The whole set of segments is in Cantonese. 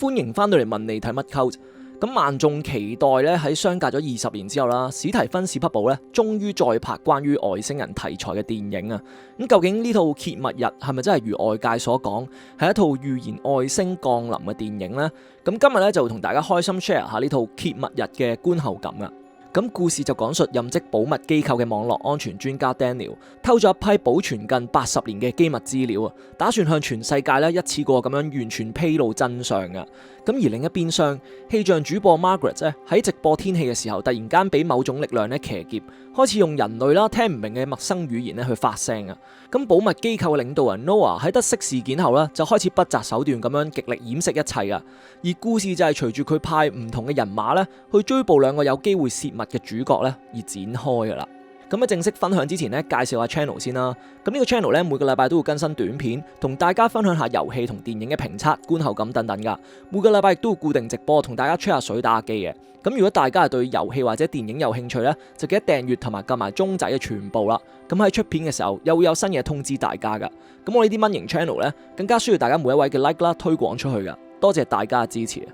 歡迎翻到嚟問你睇乜 Cult。咁萬眾期待咧喺相隔咗20年之後啦，史提芬史匹堡咧終於再拍關於外星人題材嘅電影啊！咁究竟呢套《揭密日》係咪真係如外界所講係一套預言外星降臨嘅電影呢？咁今日咧就同大家開心 share 下呢套《揭密日》嘅觀後感啊！咁故事就講述任職保密機構嘅網絡安全專家 Daniel 偷咗一批保存近80年嘅機密資料啊，打算向全世界咧一次過咁樣完全披露真相噶。咁而另一邊廂，氣象主播 Margaret 咧喺直播天氣嘅時候，突然間俾某種力量咧騎劫，開始用人類啦聽唔明嘅陌生語言咧去發聲啊。咁保密機構嘅領導人 Noah 喺得悉事件後咧，就開始不擇手段咁樣極力掩飾一切啊。而故事就係隨住佢派唔同嘅人馬咧去追捕兩個有機會洩密嘅主角咧而展開噶啦。咁喺正式分享之前咧，介紹下 channel 先啦。咁呢個 channel 咧每個禮拜都會更新短片，同大家分享下遊戲同電影嘅評測、觀後感等等噶。每個禮拜亦都會固定直播，同大家吹下水、打下機嘅。咁如果大家係對遊戲或者電影有興趣咧，就記得訂閱同埋撳埋鐘仔嘅全部啦。咁喺出片嘅時候又會有新嘢通知大家噶。咁我呢啲蚊型 channel 咧更加需要大家每一位嘅 like 啦，推廣出去噶。多謝大家嘅支持。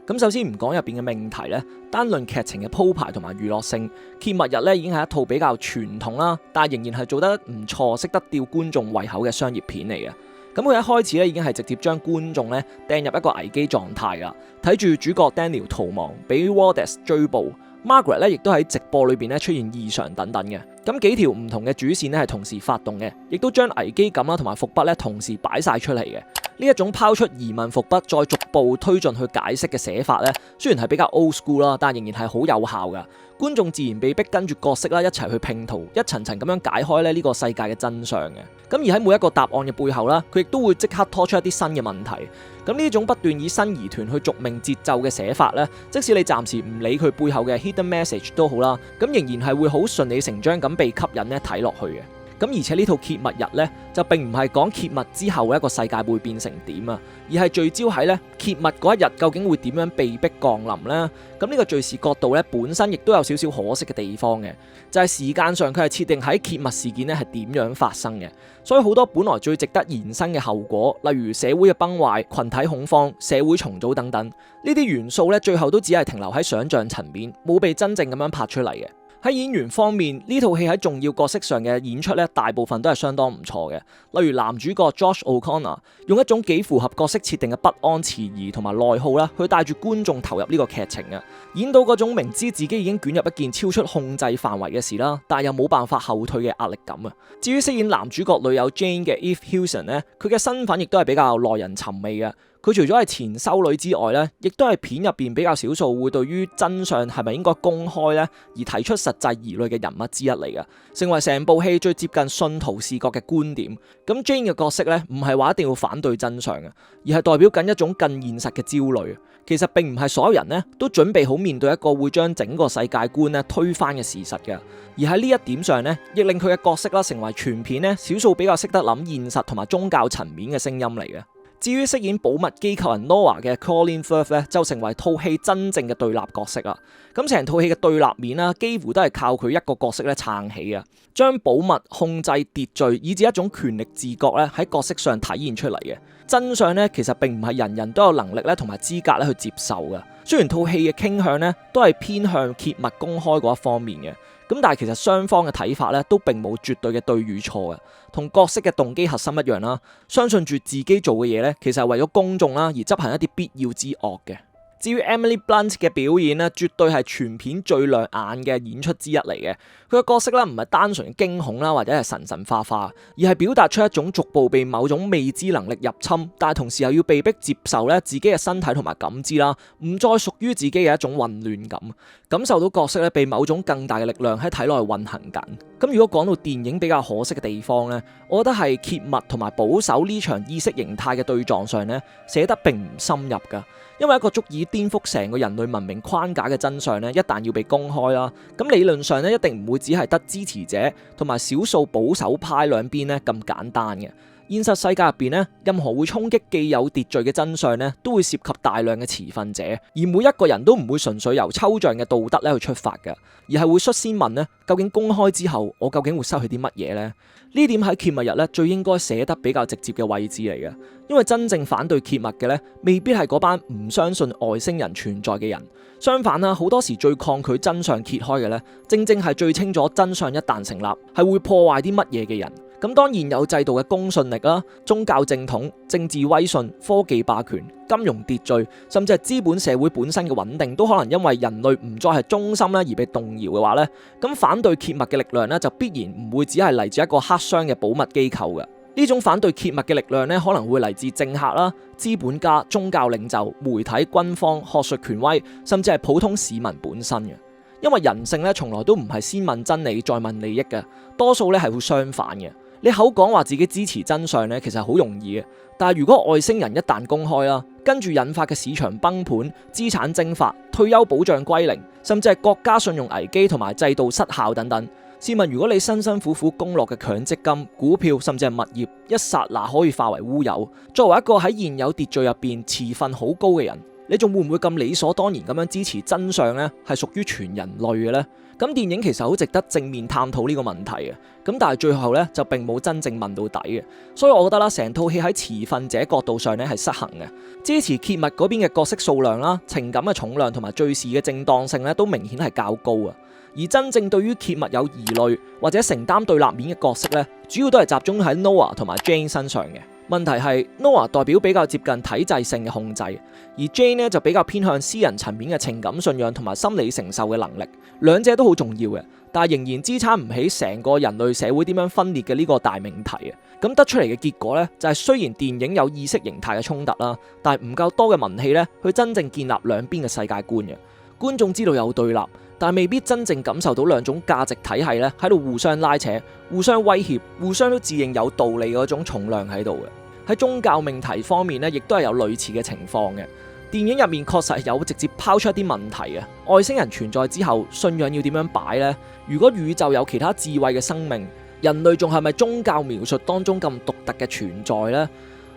咁首先唔講入邊嘅命題咧，單論劇情嘅鋪排同埋娛樂性，《揭密日》咧已經係一套比較傳統啦，但係仍然係做得唔錯，識得吊觀眾胃口嘅商業片嚟嘅。咁佢一開始咧已經係直接將觀眾咧掟入一個危機狀態噶，睇住主角 Daniel 逃亡，俾 Wardes 追捕 ，Margaret 咧亦都喺直播裏邊咧出現異常等等嘅。咁幾條唔同嘅主線咧係同時發動嘅，亦都將危機感啦同埋伏筆咧同時擺晒出嚟嘅。呢一種拋出疑問伏筆，再逐步推進去解釋嘅寫法咧，雖然係比較 old school 啦，但仍然係好有效噶。觀眾自然被逼跟住角色啦一齊去拼圖，一層層咁樣解開咧呢個世界嘅真相嘅。咁而喺每一個答案嘅背後啦，佢亦都會即刻拖出一啲新嘅問題。咁呢種不斷以新疑團去續命節奏嘅寫法咧，即使你暫時唔理佢背後嘅 hidden message 都好啦，咁仍然係會好順理成章咁被吸引咧睇落去嘅。咁而且呢套揭密日咧，就並唔係講揭密之後一個世界會變成點啊，而係聚焦喺咧揭密嗰一日究竟會點樣被逼降臨咧。咁呢個敘事角度咧本身亦都有少少可惜嘅地方嘅，就係時間上佢係設定喺揭密事件咧係點樣發生嘅，所以好多本來最值得延伸嘅後果，例如社會嘅崩壞、群體恐慌、社會重組等等，呢啲元素咧最後都只係停留喺想像層面，冇被真正咁樣拍出嚟嘅。喺演員方面，呢套戲喺重要角色上嘅演出咧，大部分都係相當唔錯嘅。例如男主角 Josh O'Connor 用一種幾符合角色設定嘅不安、遲疑同埋內耗啦，去帶住觀眾投入呢個劇情啊，演到嗰種明知自己已經捲入一件超出控制範圍嘅事啦，但係又冇辦法後退嘅壓力感啊。至於飾演男主角女友 Jane 嘅 Eve Hewson 咧，佢嘅身份亦都係比較耐人尋味嘅。佢除咗係前修女之外咧，亦都係片入邊比較少數會對於真相係咪應該公開咧而提出實際疑慮嘅人物之一嚟嘅，成為成部戲最接近信徒視角嘅觀點。咁 Jane 嘅角色咧，唔係話一定要反對真相嘅，而係代表緊一種更現實嘅焦慮。其實並唔係所有人咧都準備好面對一個會將整個世界觀咧推翻嘅事實嘅，而喺呢一點上咧，亦令佢嘅角色啦成為全片咧少數比較識得諗現實同埋宗教層面嘅聲音嚟嘅。至於飾演保密機構人 Noah 嘅 Colin Firth 咧，就成為套戲真正嘅對立角色啦。咁成套戲嘅對立面啦，幾乎都係靠佢一個角色咧撐起啊，將保密、控制、秩序，以至一種權力自覺咧喺角色上體現出嚟嘅真相咧，其實並唔係人人都有能力咧同埋資格咧去接受嘅。雖然套戲嘅傾向咧都係偏向揭密公開嗰一方面嘅。咁但係其實雙方嘅睇法咧都並冇絕對嘅對與錯嘅，同角色嘅動機核心一樣啦，相信住自己做嘅嘢咧，其實係為咗公眾啦而執行一啲必要之惡嘅。至於 Emily Blunt 嘅表演咧，絕對係全片最亮眼嘅演出之一嚟嘅。佢嘅角色咧唔係單純驚恐啦，或者係神化化，而係表達出一種逐步被某種未知能力入侵，但係同時又要被迫接受咧自己嘅身體同埋感知啦，唔再屬於自己嘅一種混亂感，感受到角色咧被某種更大嘅力量喺體內運行緊。咁如果講到電影比較可惜嘅地方咧，我覺得係揭密同埋保守呢場意識形態嘅對撞上咧，寫得並唔深入㗎。因為一個足以顛覆成個人類文明框架嘅真相咧，一旦要被公開啦，咁理論上咧一定唔會只係得支持者同埋少數保守派兩邊咧咁簡單嘅，現實世界入邊咧，任何會衝擊既有秩序嘅真相咧，都會涉及大量嘅持份者，而每一個人都唔會純粹由抽象嘅道德咧去出發嘅，而係會率先問咧，究竟公開之後，我究竟會失去啲乜嘢呢？呢點喺揭密日咧最應該寫得比較直接嘅位置嚟嘅，因為真正反對揭密嘅咧，未必係嗰班唔相信外星人存在嘅人，相反啦，好多時最抗拒真相揭開嘅咧，正正係最清楚真相一旦成立，係會破壞啲乜嘢嘅人。咁當現有制度嘅公信力啦、宗教正統、政治威信、科技霸權、金融秩序，甚至係資本社會本身嘅穩定，都可能因為人類唔再係中心咧而被動搖嘅話咧，咁反對揭密嘅力量咧就必然唔會只係嚟自一個黑箱嘅保密機構嘅。呢種反對揭密嘅力量咧，可能會嚟自政客啦、資本家、宗教領袖、媒體、軍方、學術權威，甚至係普通市民本身嘅。因為人性咧從來都唔係先問真理再問利益嘅，多數咧係會相反嘅。你口講話自己支持真相咧，其實好容易嘅。但係如果外星人一旦公開啦，跟住引發嘅市場崩盤、資產蒸發、退休保障歸零，甚至係國家信用危機同埋制度失效等等，試問如果你辛辛苦苦供落嘅強積金、股票甚至係物業，一剎那可以化為烏有，作為一個喺現有秩序入邊持份好高嘅人，你仲會唔會咁理所當然咁樣支持真相呢？係屬於全人類嘅呢？咁電影其實好值得正面探討呢個問題嘅，咁但係最後呢，就並冇真正問到底嘅，所以我覺得啦，成套戲喺持份者角度上呢係失衡嘅，支持揭密嗰邊嘅角色數量啦、情感嘅重量同埋敘事嘅正當性呢，都明顯係較高啊，而真正對於揭密有疑慮或者承擔對立面嘅角色呢，主要都係集中喺 Noah 同埋 Jane 身上嘅。問題係 Noah 代表比較接近體制性嘅控制，而 Jane 呢就比較偏向私人層面嘅情感信仰同埋心理承受嘅能力，兩者都好重要嘅，但係仍然支撐唔起成個人類社會點樣分裂嘅呢個大命題啊！咁得出嚟嘅結果呢，就係雖然電影有意識形態嘅衝突啦，但係唔夠多嘅文戲呢，去真正建立兩邊嘅世界觀嘅。觀眾知道有對立，但係未必真正感受到兩種價值體系咧喺度互相拉扯、互相威脅、互相都自認有道理嗰種重量喺度嘅。喺宗教命題方面咧，亦都係有類似嘅情況嘅。電影入面確實係有直接拋出一啲問題嘅。外星人存在之後，信仰要點樣擺呢？如果宇宙有其他智慧嘅生命，人類仲係咪宗教描述當中咁獨特嘅存在呢？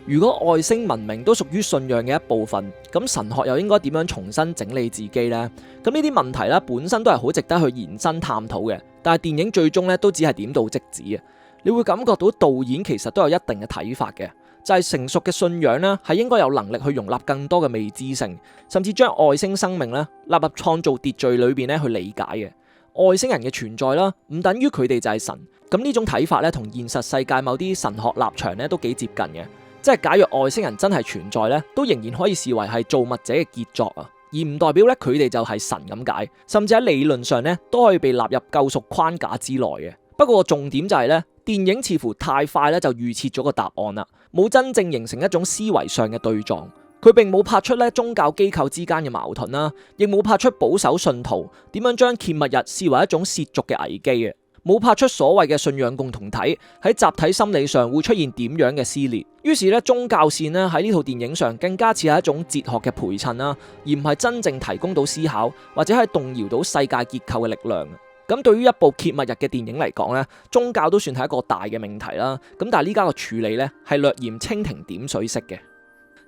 如果外星文明都屬於信仰嘅一部分，咁神學又應該點樣重新整理自己呢？咁呢啲問題咧本身都係好值得去延伸探討嘅，但係電影最終咧都只係點到即止啊！你會感覺到導演其實都有一定嘅睇法嘅，就係成熟嘅信仰咧係應該有能力去容納更多嘅未知性，甚至將外星生命咧納入創造秩序裏邊咧去理解嘅。外星人嘅存在啦，唔等於佢哋就係神。咁呢種睇法咧同現實世界某啲神學立場咧都幾接近嘅。即係假若外星人真係存在咧，都仍然可以視為係造物者嘅傑作啊，而唔代表咧佢哋就係神咁解，甚至喺理論上咧都可以被納入救贖框架之內嘅。不過重點就係咧，電影似乎太快咧就預設咗個答案啦，冇真正形成一種思維上嘅對撞。佢並冇拍出咧宗教機構之間嘅矛盾啦，亦冇拍出保守信徒點樣將揭密日視為一種褻瀆嘅危機嘅。冇拍出所謂嘅信仰共同體喺集體心理上會出現點樣嘅撕裂，於是咧宗教線咧喺呢套電影上更加似係一種哲學嘅陪襯啦，而唔係真正提供到思考或者係動搖到世界結構嘅力量。咁對於一部揭密日嘅電影嚟講咧，宗教都算係一個大嘅命題啦。咁但係呢家個處理咧係略嫌蜻蜓點水式嘅。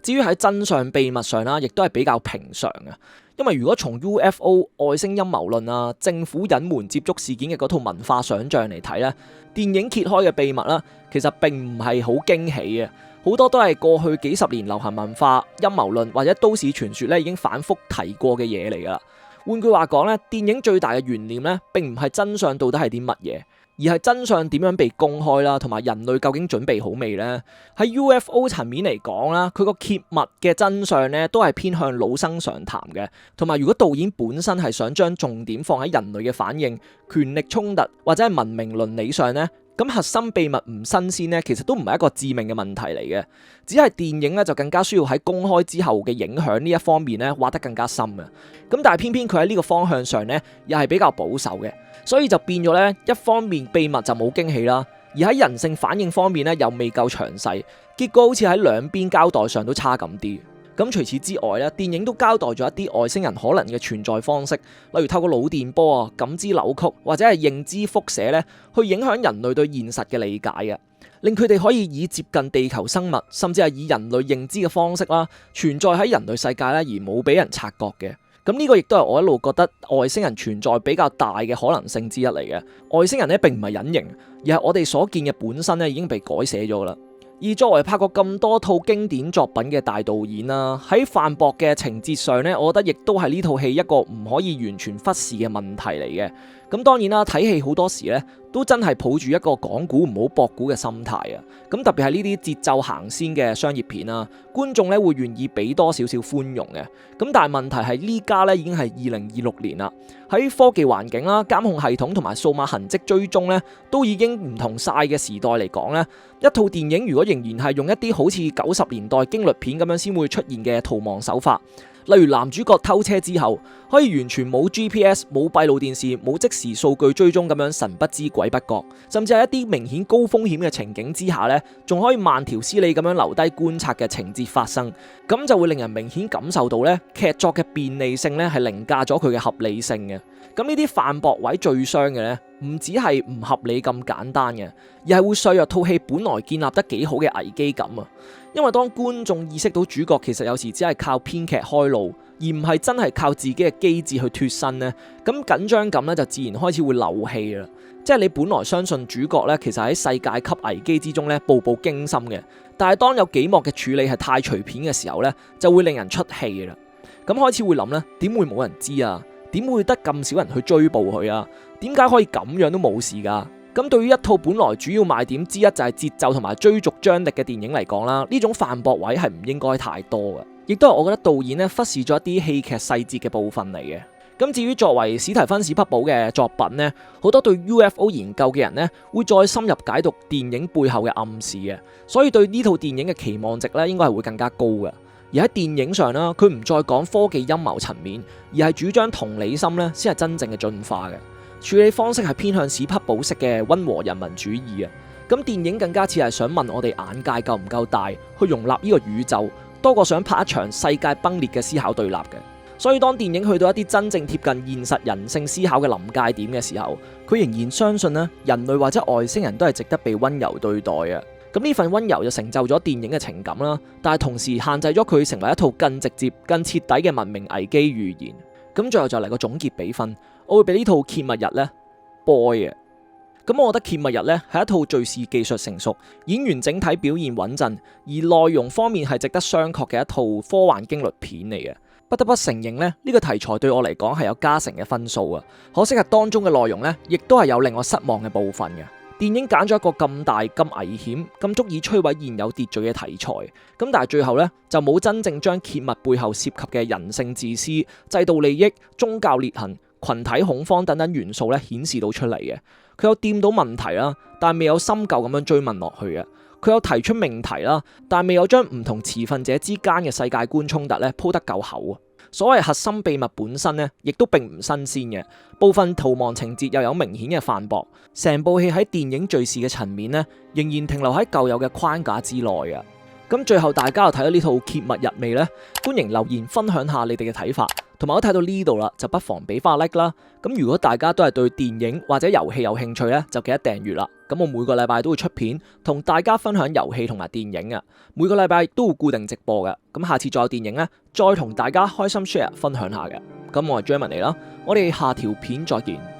至於喺真相秘密上啦，亦都係比較平常嘅。因為如果從 UFO 外星陰謀論啊、政府隱瞞接觸事件嘅嗰套文化想像嚟睇咧，電影揭開嘅秘密啦，其實並唔係好驚喜嘅，好多都係過去幾十年流行文化、陰謀論或者都市傳說咧已經反覆提過嘅嘢嚟噶啦。換句話講咧，電影最大嘅懸念咧並唔係真相到底係啲乜嘢，而係真相點樣被公開啦，同埋人類究竟準備好未呢？喺 UFO 層面嚟講啦，佢個揭密嘅真相咧都係偏向老生常談嘅，同埋如果導演本身係想將重點放喺人類嘅反應、權力衝突或者係文明倫理上呢，咁核心秘密唔新鮮呢，其實都唔係一個致命嘅問題嚟嘅，只係電影咧就更加需要喺公開之後嘅影響呢一方面咧挖得更加深嘅。咁但係偏偏佢喺呢個方向上呢，又係比較保守嘅。所以就變咗咧，一方面秘密就冇驚喜啦，而喺人性反應方面咧又未夠詳細，結果好似喺兩邊交代上都差咁啲。咁除此之外咧，電影都交代咗一啲外星人可能嘅存在方式，例如透過腦電波啊、感知扭曲或者係認知輻射咧，去影響人類對現實嘅理解嘅。令佢哋可以以接近地球生物，甚至係以人類認知嘅方式啦，存在喺人類世界咧，而冇俾人察覺嘅。咁呢個亦都係我一路覺得外星人存在比較大嘅可能性之一嚟嘅。外星人咧並唔係隱形，而係我哋所見嘅本身咧已經被改寫咗啦。而作為拍過咁多套經典作品嘅大導演啦，喺犯駁嘅情節上咧，我覺得亦都係呢套戲一個唔可以完全忽視嘅問題嚟嘅。咁當然啦，睇戲好多時咧都真係抱住一個講古唔好博古嘅心態啊。咁特別係呢啲節奏行先嘅商業片啦，觀眾咧會願意俾多少少寬容嘅。咁但係問題係呢家咧已經係2026年啦，喺科技環境啦、監控系統同埋數碼痕跡追蹤咧都已經唔同晒嘅時代嚟講咧，一套電影如果仍然係用一啲好似90年代驚慄片咁樣先會出現嘅逃亡手法，例如男主角偷車之後可以完全冇 GPS、冇閉路電視、冇即時數據追蹤咁樣神不知鬼不覺，甚至係一啲明顯高風險嘅情景之下呢，仲可以慢條斯理咁樣留低觀察嘅情節發生，咁就會令人明顯感受到呢劇作嘅便利性呢係凌駕咗佢嘅合理性嘅。咁呢啲犯駁位最傷嘅呢，唔只係唔合理咁簡單嘅，而係會削弱套戲本來建立得幾好嘅危機感啊！因為當觀眾意識到主角其實有時只係靠編劇開路，而唔係真係靠自己嘅機智去脫身呢，咁緊張感呢就自然開始會漏氣啦。即係你本來相信主角呢，其實喺世界級危機之中呢，步步驚心嘅，但係當有幾幕嘅處理係太隨便嘅時候呢，就會令人出戲嘅啦。咁開始會諗呢，點會冇人知啊？點會得咁少人去追捕佢啊？點解可以咁樣都冇事噶？咁對於一套本來主要賣點之一就係節奏同埋追逐張力嘅電影嚟講啦，呢種犯駁位係唔應該太多嘅，亦都係我覺得導演咧忽視咗一啲戲劇細節嘅部分嚟嘅。咁至於作為史提芬史匹堡嘅作品呢，好多對 UFO 研究嘅人呢會再深入解讀電影背後嘅暗示嘅，所以對呢套電影嘅期望值咧應該係會更加高嘅。而喺電影上啦，佢唔再講科技陰謀層面，而係主張同理心咧，先係真正嘅進化嘅。處理方式係偏向史匹堡式嘅溫和人民主義啊。咁電影更加似係想問我哋眼界夠唔夠大，去容納呢個宇宙，多過想拍一場世界崩裂嘅思考對立嘅。所以當電影去到一啲真正貼近現實人性思考嘅臨界點嘅時候，佢仍然相信咧人類或者外星人都係值得被溫柔對待嘅。咁呢份溫柔就成就咗電影嘅情感啦，但係同時限制咗佢成為一套更直接、更徹底嘅文明危機預言。咁最後就嚟個總結比分，我會俾呢套《揭密日》呢 boy 嘅。咁我覺得《揭密日》呢係一套敘事技術成熟、演員整體表現穩陣，而內容方面係值得商榷嘅一套科幻驚慄片嚟嘅。不得不承認呢，呢個題材對我嚟講係有加成嘅分數啊。可惜係當中嘅內容呢，亦都係有令我失望嘅部分嘅。電影揀咗一個咁大、咁危險、咁足以摧毀現有秩序嘅題材，咁但係最後呢，就冇真正將揭密背後涉及嘅人性自私、制度利益、宗教裂痕、群體恐慌等等元素咧顯示到出嚟嘅。佢有掂到問題啦，但係未有深究咁樣追問落去嘅。佢有提出命題啦，但係未有將唔同持份者之間嘅世界觀衝突咧鋪得夠厚啊。所謂核心秘密本身呢，亦都並唔新鮮嘅，部分逃亡情節又有明顯嘅犯駁，成部戲喺電影敘事嘅層面呢，仍然停留喺舊有嘅框架之內啊。咁最後大家又睇到呢套揭密日未呢？歡迎留言分享下你哋嘅睇法，同埋我睇到呢度啦，就不妨俾翻 like 啦。咁如果大家都係對電影或者遊戲有興趣呢，就記得訂閱啦。咁我每個禮拜都會出片，同大家分享遊戲同埋電影啊。每個禮拜都會固定直播嘅。咁下次再有電影呢，再同大家開心 share 分享下嘅。咁我係 Jeremy 嚟啦，我哋下條片再見。